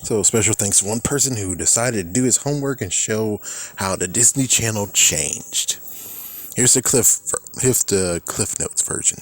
So special thanks to one person who decided to do his homework and show how the Disney Channel changed. Here's the Cliff Notes version.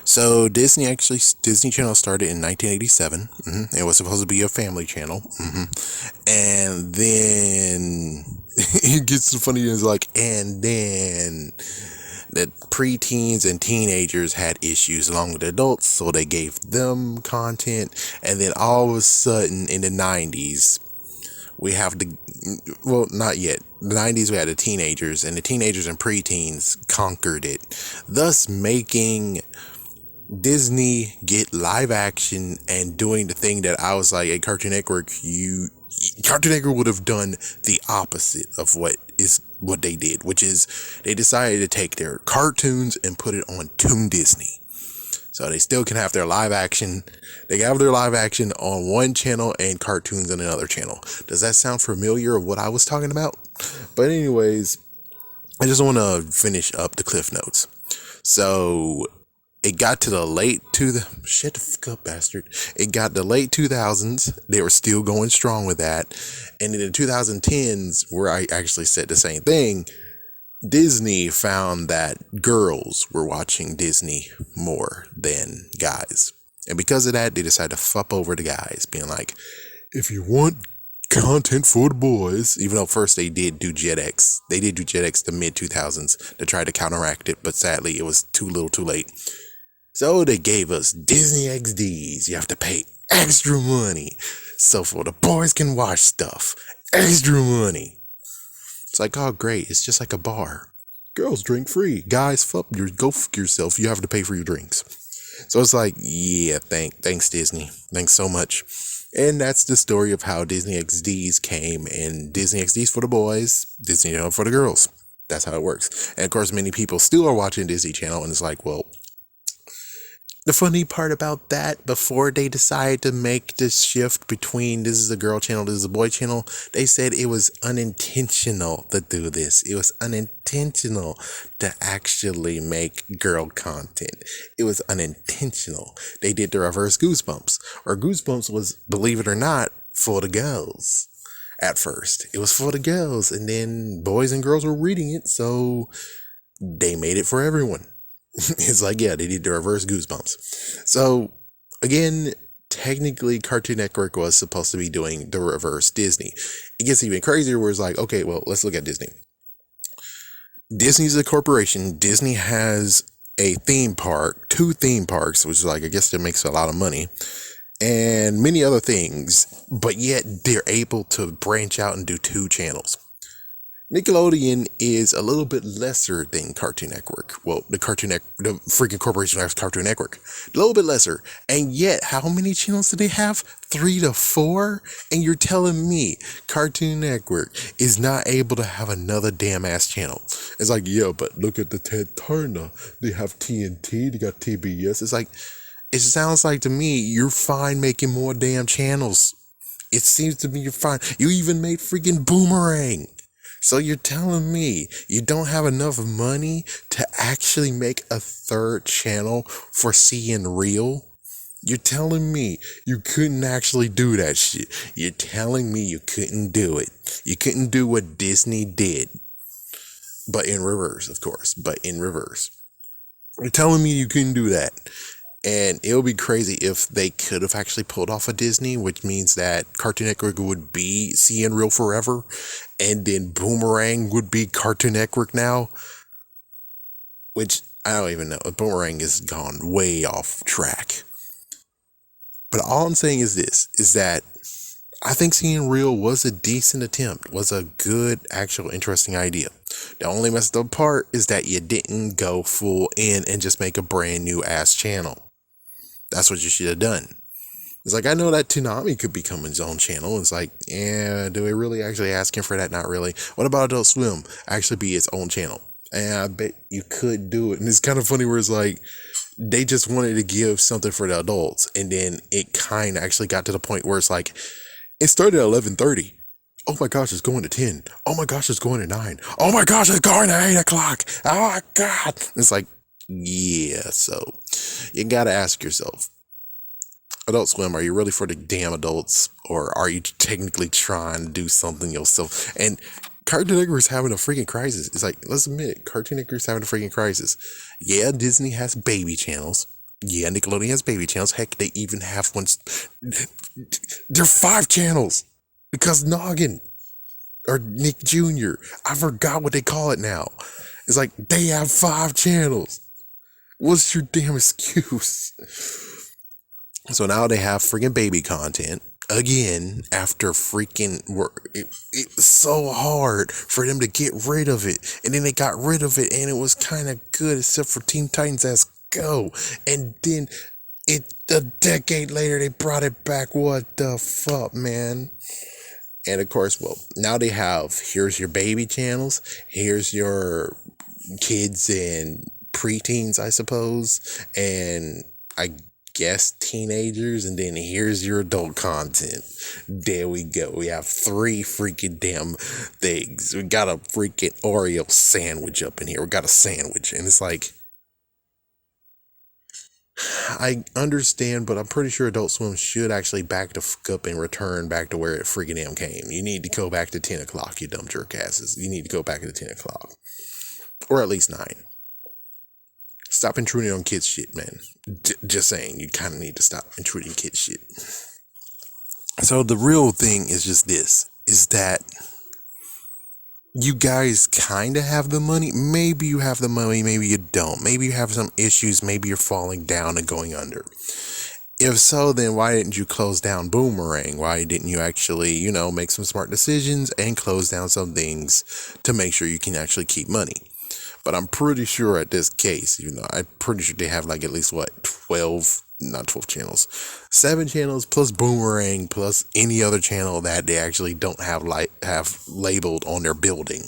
So Disney Channel started in 1987. It was supposed to be a family channel. And then it gets so funny. It's like, and then the preteens and teenagers had issues along with adults, so they gave them content. And then all of a sudden in the 90s, we have the, well, not yet. The 90s, we had the teenagers, and the teenagers and preteens conquered it, thus making Disney get live action and doing the thing that I was like, at Cartoon Network, Cartoon Network would have done the opposite of what they did, which is they decided to take their cartoons and put it on Toon Disney. So they still can have their live action. They can have their live action on one channel and cartoons on another channel. Does that sound familiar of what I was talking about? But anyways, I just want to finish up the Cliff Notes. So it got to the shut the fuck up, bastard. It got the late 2000s. They were still going strong with that. And in the 2010s, where I actually said the same thing, Disney found that girls were watching Disney more than guys. And because of that, they decided to fuck over the guys, being like, if you want content for the boys, even though first they did do Jetix. They did do Jetix the mid 2000s to try to counteract it, but sadly it was too little too late. So they gave us Disney XDs. You have to pay extra money. So for the boys can watch stuff. Extra money. It's like, oh great, it's just like a bar. Girls drink free. Guys, go fuck yourself. You have to pay for your drinks. So it's like, yeah, thanks Disney. Thanks so much. And that's the story of how Disney XDs came, and Disney XDs for the boys, Disney Channel for the girls. That's how it works. And of course, many people still are watching Disney Channel, and it's like, well, the funny part about that, before they decided to make this shift between this is a girl channel, this is a boy channel, they said it was unintentional to do this. It was unintentional to actually make girl content. It was unintentional. They did the reverse Goosebumps, or Goosebumps was, believe it or not, for the girls. At first, it was for the girls, and then boys and girls were reading it, so they made it for everyone. It's like, yeah, they did the reverse Goosebumps. So, again, technically, Cartoon Network was supposed to be doing the reverse Disney. It gets even crazier where it's like, okay, well, let's look at Disney. Disney's a corporation. Disney has a theme park, 2 theme parks, which is like, I guess that makes a lot of money, and many other things, but yet they're able to branch out and do 2 channels. Nickelodeon is a little bit lesser than Cartoon Network. Well, the freaking corporation has Cartoon Network. A little bit lesser. And yet, how many channels do they have? 3 to 4? And you're telling me Cartoon Network is not able to have another damn ass channel. It's like, yeah, but look at the Ted Turner. They have TNT, they got TBS. It's like, it sounds like to me, you're fine making more damn channels. It seems to me you're fine. You even made freaking Boomerang. So you're telling me you don't have enough money to actually make a 3rd channel for Seeing Real? You're telling me you couldn't actually do that shit. You're telling me you couldn't do it. You couldn't do what Disney did. But in reverse, of course. But in reverse. You're telling me you couldn't do that. And it would be crazy if they could have actually pulled off a Disney, which means that Cartoon Network would be Seeing Real forever, and then Boomerang would be Cartoon Network now, which I don't even know. Boomerang has gone way off track. But all I'm saying is this, is that I think Seeing Real was a decent attempt, was a good, actual, interesting idea. The only messed up part is that you didn't go full in and just make a brand new ass channel. That's what you should have done. It's like, I know that Toonami could become its own channel. It's like, yeah, do we really actually asking for that? Not really. What about Adult Swim actually be its own channel? And I bet you could do it. And it's kind of funny where it's like, they just wanted to give something for the adults. And then it kind of actually got to the point where it's like, it started at 11:30. Oh my gosh, it's going to 10. Oh my gosh, it's going to 9. Oh my gosh, it's going to 8 o'clock. Oh my God. It's like, yeah, so you got to ask yourself, Adult Swim, are you really for the damn adults, or are you technically trying to do something yourself? And Cartoon Network is having a freaking crisis. It's like, let's admit it, Cartoon Network is having a freaking crisis. Yeah, Disney has baby channels. Yeah, Nickelodeon has baby channels. Heck, they even have ones. They're 5 channels because Noggin or Nick Jr. I forgot what they call it now. It's like they have 5 channels. What's your damn excuse? So now they have freaking baby content again after freaking work. It was so hard for them to get rid of it, and then they got rid of it, and it was kind of good except for Teen Titans as Go, and then a decade later they brought it back. What the fuck, man? And of course, well, now they have, here's your baby channels, here's your kids and preteens, I suppose, and I guess teenagers, and then here's your adult content. There we go. We have 3 freaking damn things. We got a freaking Oreo sandwich up in here. We got a sandwich, and it's like, I understand, but I'm pretty sure Adult Swim should actually back the fuck up and return back to where it freaking damn came. You need to go back to 10 o'clock, you dumb jerk asses. You need to go back to 10 o'clock. Or at least 9. Stop intruding on kids shit, man. Just saying, you kind of need to stop intruding kids shit. So the real thing is just this, is that you guys kind of have the money. Maybe you have the money, maybe you don't. Maybe you have some issues, maybe you're falling down and going under. If so, then why didn't you close down Boomerang? Why didn't you actually, make some smart decisions and close down some things to make sure you can actually keep money? But I'm pretty sure at this case, I'm pretty sure they have like at least not 12 channels, 7 channels plus Boomerang plus any other channel that they actually don't have labeled on their building.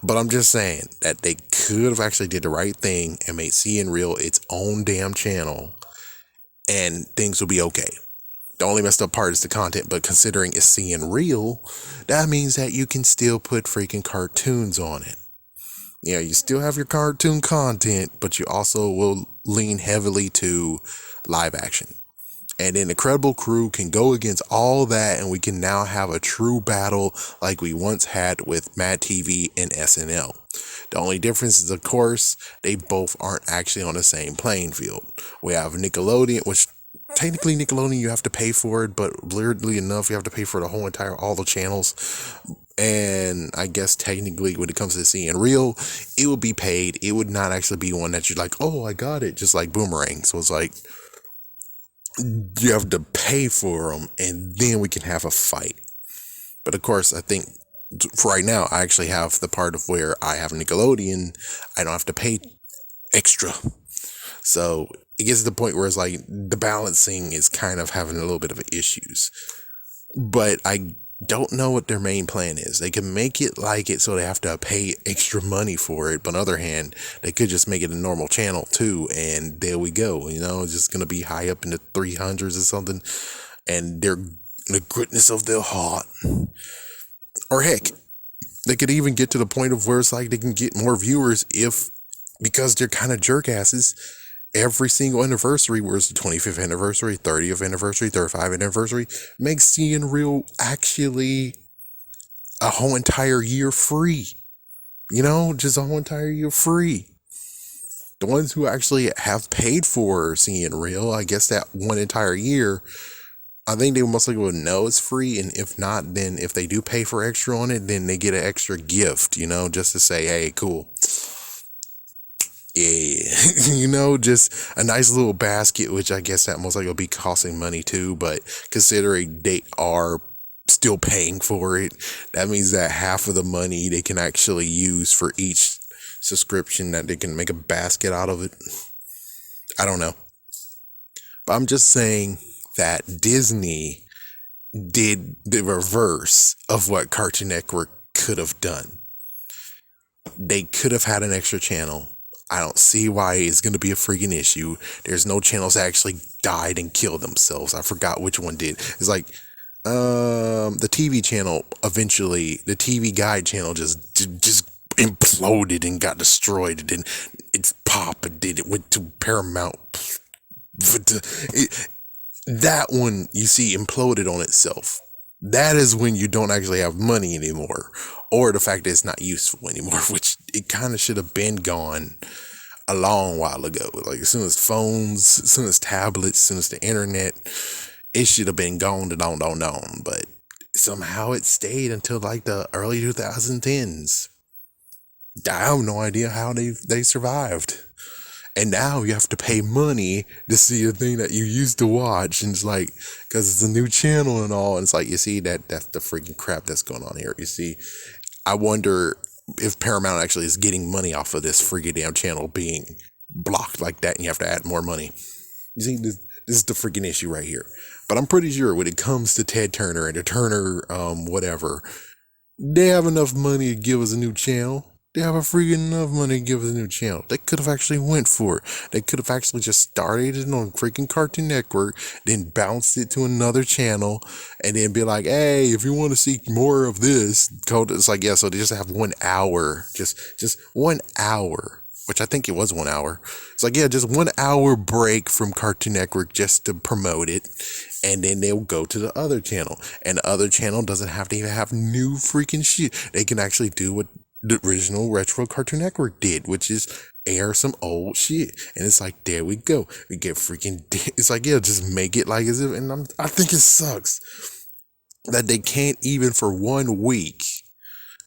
But I'm just saying that they could have actually did the right thing and made CN Real its own damn channel, and things will be okay. The only messed up part is the content, but considering it's CN Real, that means that you can still put freaking cartoons on it. Yeah, you still have your cartoon content, but you also will lean heavily to live action. And then Incredible Crew can go against all that, and we can now have a true battle like we once had with Mad TV and SNL. The only difference is, of course, they both aren't actually on the same playing field. We have Nickelodeon, which technically Nickelodeon you have to pay for it, but weirdly enough, you have to pay for all the channels. And I guess technically when it comes to CN Real, it would be paid. It would not actually be one that you're like, oh, I got it, just like Boomerang. So it's like, you have to pay for them, and then we can have a fight. But of course, I think for right now, I actually have the part of where I have Nickelodeon. I don't have to pay extra. So it gets to the point where it's like the balancing is kind of having a little bit of issues. But I don't know what their main plan is. They can make it like it so they have to pay extra money for it, but on the other hand, they could just make it a normal channel too, and there we go. It's just gonna be high up in the 300s or something, and they're the goodness of their heart. Or heck, they could even get to the point of where it's like they can get more viewers because they're kind of jerk asses. Every single anniversary, whereas the 25th anniversary, 30th anniversary, 35th anniversary, makes CN Real actually a whole entire year free. Just a whole entire year free. The ones who actually have paid for CN Real, I guess that one entire year, I think they most likely will know it's free. And if not, then if they do pay for extra on it, then they get an extra gift, just to say, hey, cool. Yeah, just a nice little basket, which I guess that most likely will be costing money too, but considering they are still paying for it, that means that half of the money they can actually use for each subscription, that they can make a basket out of it. I don't know. But I'm just saying that Disney did the reverse of what Cartoon Network could have done. They could have had an extra channel. I don't see why it's going to be a freaking issue. There's no channels that actually died and killed themselves. I forgot which one did. It's like the TV channel eventually, the TV Guide channel just imploded and got destroyed. And it's pop and it went to Paramount. That one, you see, imploded on itself. That is when you don't actually have money anymore, or the fact that it's not useful anymore, which it kind of should have been gone a long while ago. Like as soon as phones, as soon as tablets, as soon as the internet, it should have been gone to don. But somehow it stayed until like the early 2010s. I have no idea how they survived. And now you have to pay money to see a thing that you used to watch, and it's like, because it's a new channel and all, and it's like, you see, that's the freaking crap that's going on here. You see, I wonder if Paramount actually is getting money off of this freaking damn channel being blocked like that, and you have to add more money. You see, this is the freaking issue right here. But I'm pretty sure when it comes to Ted Turner and the Turner, whatever, they have enough money to give us a new channel. They have a freaking enough money to give us a new channel. They could have actually went for it. They could have actually just started it on freaking Cartoon Network, then bounced it to another channel, and then be like, hey, if you want to see more of this, it's like, yeah, so they just have 1 hour, just 1 hour, which I think it was 1 hour. It's like, yeah, just 1 hour break from Cartoon Network just to promote it, and then they'll go to the other channel, and the other channel doesn't have to even have new freaking shit. They can actually do what the original retro Cartoon Network did, which is air some old shit. And it's like, there we go. We get freaking, it's like, yeah, just make it like as if, and I think it sucks that they can't even for 1 week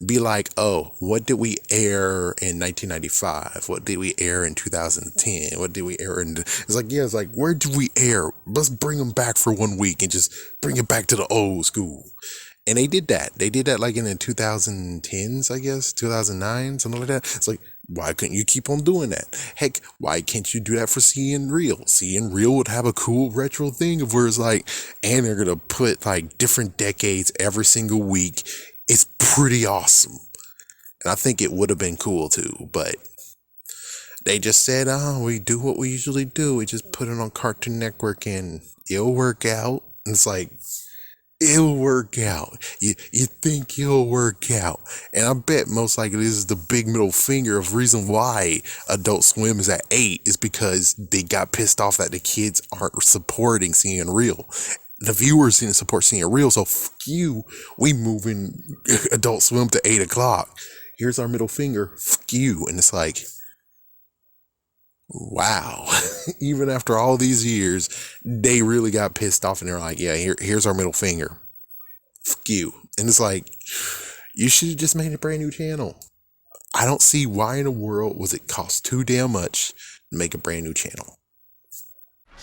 be like, oh, what did we air in 1995? What did we air in 2010? What did we air in? It's like, yeah, it's like, where did we air? Let's bring them back for 1 week and just bring it back to the old school. And they did that. They did that like in the 2010s, I guess, 2009, something like that. It's like, why couldn't you keep on doing that? Heck, why can't you do that for Seeing Real? Seeing Real would have a cool retro thing of where it's like, and they're going to put like different decades every single week. It's pretty awesome. And I think it would have been cool too, but they just said, oh, we do what we usually do. We just put it on Cartoon Network and it'll work out. And it's like, it'll work out. You think it'll work out. And I bet most likely this is the big middle finger of reason why Adult Swim is at 8 is because they got pissed off that the kids aren't supporting Seeing Real. The viewers didn't support Seeing Real, so fuck you. We moving Adult Swim to 8 o'clock. Here's our middle finger. Fuck you. And it's like, wow. Even after all these years, they really got pissed off and they're like, yeah, here's our middle finger. Fuck you. And it's like, you should have just made a brand new channel. I don't see why in the world was it cost too damn much to make a brand new channel.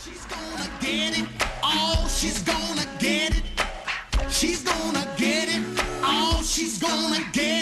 She's gonna get it. Oh, she's gonna get it. She's gonna get it. Oh, she's gonna get it.